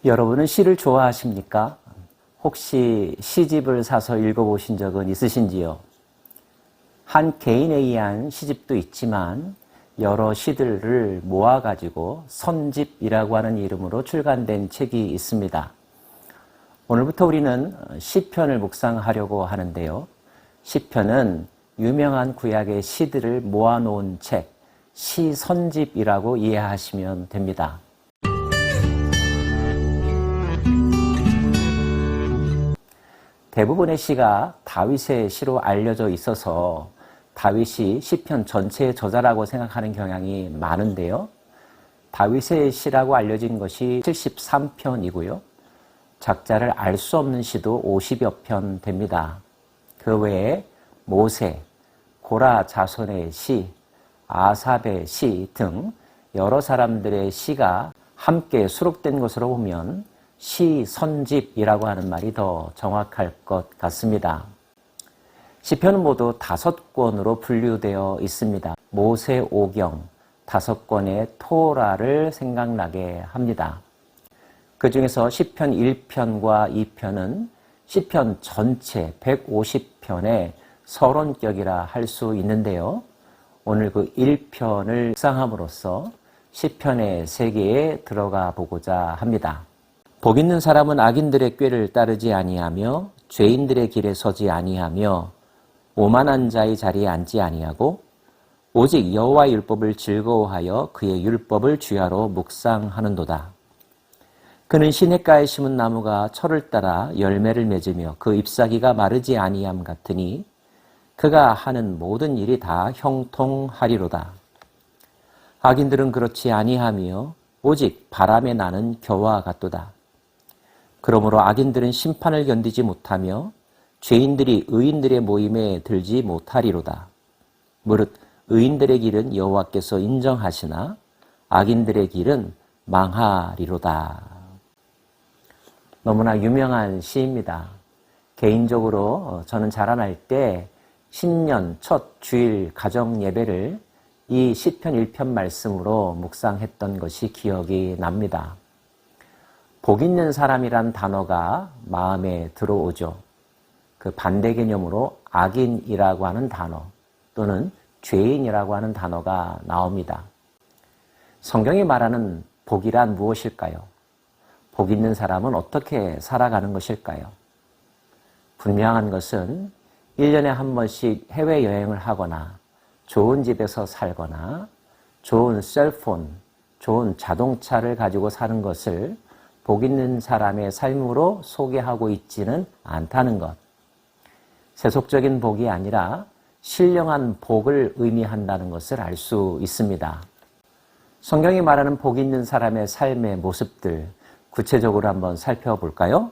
여러분은 시를 좋아하십니까? 혹시 시집을 사서 읽어보신 적은 있으신지요? 한 개인에 의한 시집도 있지만 여러 시들을 모아가지고 선집이라고 하는 이름으로 출간된 책이 있습니다. 오늘부터 우리는 시편을 묵상하려고 하는데요. 시편은 유명한 구약의 시들을 모아놓은 책, 시선집이라고 이해하시면 됩니다. 대부분의 시가 다윗의 시로 알려져 있어서 다윗이 시편 전체의 저자라고 생각하는 경향이 많은데요. 다윗의 시라고 알려진 것이 73편이고요. 작자를 알 수 없는 시도 50여 편 됩니다. 그 외에 모세, 고라 자손의 시, 아삽의 시 등 여러 사람들의 시가 함께 수록된 것으로 보면 시선집이라고 하는 말이 더 정확할 것 같습니다. 시편은 모두 5권으로 분류되어 있습니다. 모세오경 5권의 토라를 생각나게 합니다. 그 중에서 시편 1편과 2편은 시편 전체 150편의 서론격이라 할 수 있는데요. 오늘 그 1편을 묵상함으로써 시편의 세계에 들어가 보고자 합니다. 복 있는 사람은 악인들의 꾀를 따르지 아니하며 죄인들의 길에 서지 아니하며 오만한 자의 자리에 앉지 아니하고 오직 여호와의 율법을 즐거워하여 그의 율법을 주야로 묵상하는도다. 그는 시냇가에 심은 나무가 철을 따라 열매를 맺으며 그 잎사귀가 마르지 아니함 같으니 그가 하는 모든 일이 다 형통하리로다. 악인들은 그렇지 아니하며 오직 바람에 나는 겨와 같도다. 그러므로 악인들은 심판을 견디지 못하며 죄인들이 의인들의 모임에 들지 못하리로다. 무릇 의인들의 길은 여호와께서 인정하시나 악인들의 길은 망하리로다. 너무나 유명한 시입니다. 개인적으로 저는 자라날 때 신년 첫 주일 가정 예배를 이 시편 1편 말씀으로 묵상했던 것이 기억이 납니다. 복 있는 사람이란 단어가 마음에 들어오죠. 그 반대 개념으로 악인이라고 하는 단어 또는 죄인이라고 하는 단어가 나옵니다. 성경이 말하는 복이란 무엇일까요? 복 있는 사람은 어떻게 살아가는 것일까요? 분명한 것은 1년에 한 번씩 해외여행을 하거나 좋은 집에서 살거나 좋은 셀폰, 좋은 자동차를 가지고 사는 것을 복 있는 사람의 삶으로 소개하고 있지는 않다는 것. 세속적인 복이 아니라 신령한 복을 의미한다는 것을 알 수 있습니다. 성경이 말하는 복 있는 사람의 삶의 모습들 구체적으로 한번 살펴볼까요?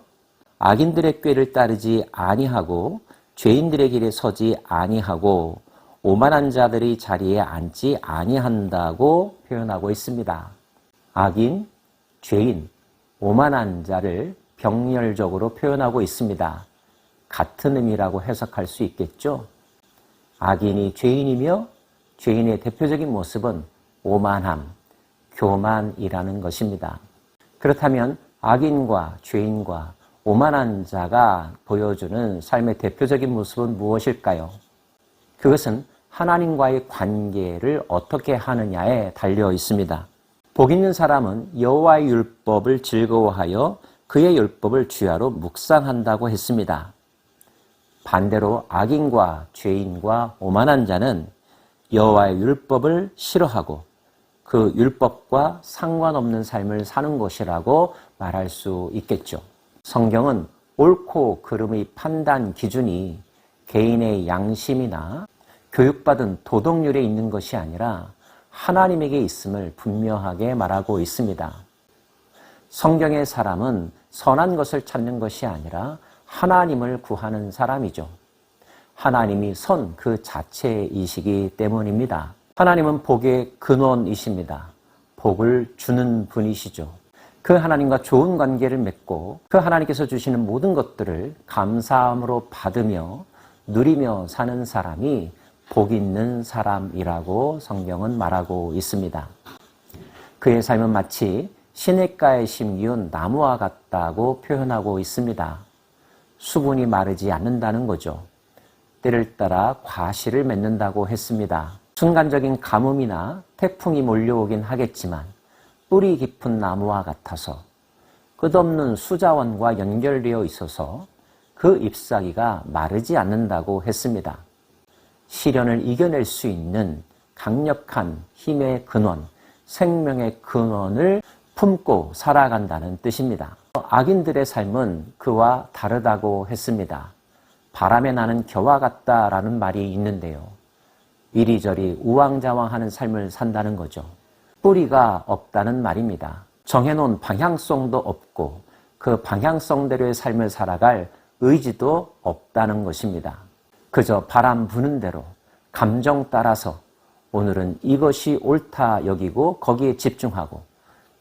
악인들의 꾀를 따르지 아니하고 죄인들의 길에 서지 아니하고 오만한 자들의 자리에 앉지 아니한다고 표현하고 있습니다. 악인, 죄인, 오만한 자를 병렬적으로 표현하고 있습니다. 같은 의미라고 해석할 수 있겠죠. 악인이 죄인이며 죄인의 대표적인 모습은 오만함, 교만이라는 것입니다. 그렇다면 악인과 죄인과 오만한 자가 보여주는 삶의 대표적인 모습은 무엇일까요? 그것은 하나님과의 관계를 어떻게 하느냐에 달려 있습니다. 복 있는 사람은 여호와의 율법을 즐거워하여 그의 율법을 주야로 묵상한다고 했습니다. 반대로 악인과 죄인과 오만한 자는 여호와의 율법을 싫어하고 그 율법과 상관없는 삶을 사는 것이라고 말할 수 있겠죠. 성경은 옳고 그름의 판단 기준이 개인의 양심이나 교육받은 도덕률에 있는 것이 아니라 하나님에게 있음을 분명하게 말하고 있습니다. 성경의 사람은 선한 것을 찾는 것이 아니라 하나님을 구하는 사람이죠. 하나님이 선 그 자체이시기 때문입니다. 하나님은 복의 근원이십니다. 복을 주는 분이시죠. 그 하나님과 좋은 관계를 맺고 그 하나님께서 주시는 모든 것들을 감사함으로 받으며 누리며 사는 사람이 복 있는 사람이라고 성경은 말하고 있습니다. 그의 삶은 마치 시냇가에 심기운 나무와 같다고 표현하고 있습니다. 수분이 마르지 않는다는 거죠. 때를 따라 과실을 맺는다고 했습니다. 순간적인 가뭄이나 태풍이 몰려오긴 하겠지만 뿌리 깊은 나무와 같아서 끝없는 수자원과 연결되어 있어서 그 잎사귀가 마르지 않는다고 했습니다. 시련을 이겨낼 수 있는 강력한 힘의 근원, 생명의 근원을 품고 살아간다는 뜻입니다. 악인들의 삶은 그와 다르다고 했습니다. 바람에 나는 겨와 같다라는 말이 있는데요. 이리저리 우왕좌왕하는 삶을 산다는 거죠. 뿌리가 없다는 말입니다. 정해놓은 방향성도 없고 그 방향성대로의 삶을 살아갈 의지도 없다는 것입니다. 그저 바람 부는 대로 감정 따라서 오늘은 이것이 옳다 여기고 거기에 집중하고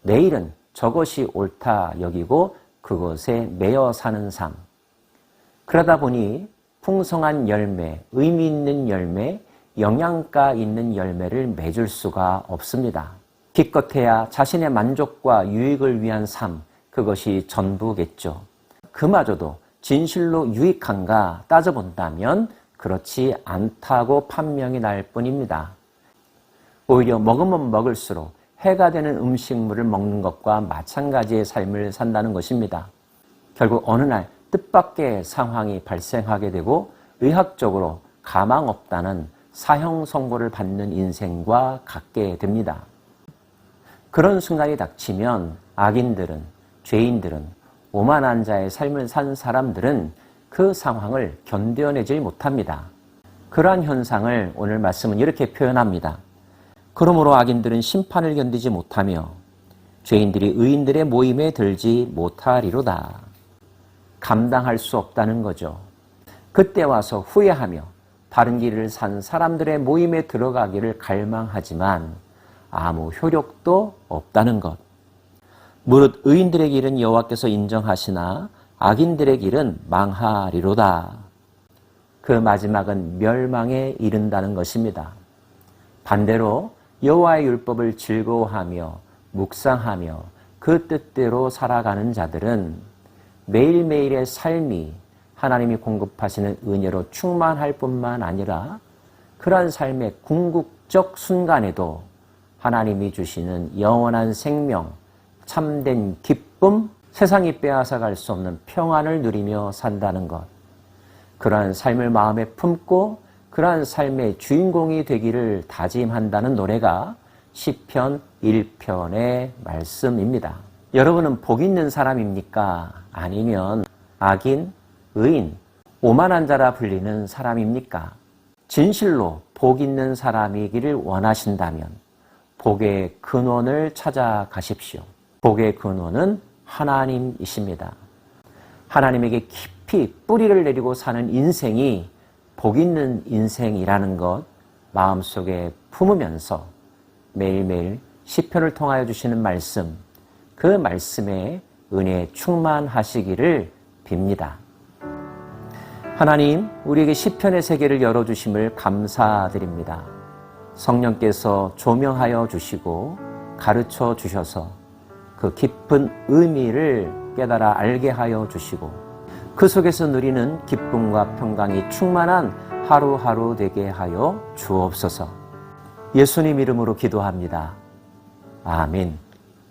내일은 저것이 옳다 여기고 그것에 매여 사는 삶. 그러다 보니 풍성한 열매, 의미 있는 열매, 영양가 있는 열매를 맺을 수가 없습니다. 기껏해야 자신의 만족과 유익을 위한 삶, 그것이 전부겠죠. 그마저도 진실로 유익한가 따져본다면 그렇지 않다고 판명이 날 뿐입니다. 오히려 먹으면 먹을수록 해가 되는 음식물을 먹는 것과 마찬가지의 삶을 산다는 것입니다. 결국 어느 날 뜻밖의 상황이 발생하게 되고 의학적으로 가망 없다는 사형 선고를 받는 인생과 같게 됩니다. 그런 순간이 닥치면 악인들은, 죄인들은, 오만한 자의 삶을 산 사람들은 그 상황을 견뎌내질 못합니다. 그러한 현상을 오늘 말씀은 이렇게 표현합니다. 그러므로 악인들은 심판을 견디지 못하며 죄인들이 의인들의 모임에 들지 못하리로다. 감당할 수 없다는 거죠. 그때 와서 후회하며 바른 길을 산 사람들의 모임에 들어가기를 갈망하지만 아무 효력도 없다는 것. 무릇 의인들의 길은 여호와께서 인정하시나 악인들의 길은 망하리로다. 그 마지막은 멸망에 이른다는 것입니다. 반대로 여호와의 율법을 즐거워하며 묵상하며 그 뜻대로 살아가는 자들은 매일매일의 삶이 하나님이 공급하시는 은혜로 충만할 뿐만 아니라 그러한 삶의 궁극적 순간에도 하나님이 주시는 영원한 생명, 참된 기쁨, 세상이 빼앗아갈 수 없는 평안을 누리며 산다는 것. 그러한 삶을 마음에 품고 그러한 삶의 주인공이 되기를 다짐한다는 노래가 시편 1편의 말씀입니다. 여러분은 복 있는 사람입니까? 아니면 악인, 의인, 오만한 자라 불리는 사람입니까? 진실로 복 있는 사람이기를 원하신다면 복의 근원을 찾아가십시오. 복의 근원은 하나님이십니다. 하나님에게 깊이 뿌리를 내리고 사는 인생이 복 있는 인생이라는 것 마음속에 품으면서 매일매일 시편을 통하여 주시는 말씀, 그 말씀에 은혜에 충만하시기를 빕니다. 하나님, 우리에게 시편의 세계를 열어주심을 감사드립니다. 성령께서 조명하여 주시고 가르쳐 주셔서 그 깊은 의미를 깨달아 알게 하여 주시고 그 속에서 누리는 기쁨과 평강이 충만한 하루하루 되게 하여 주옵소서. 예수님 이름으로 기도합니다. 아멘.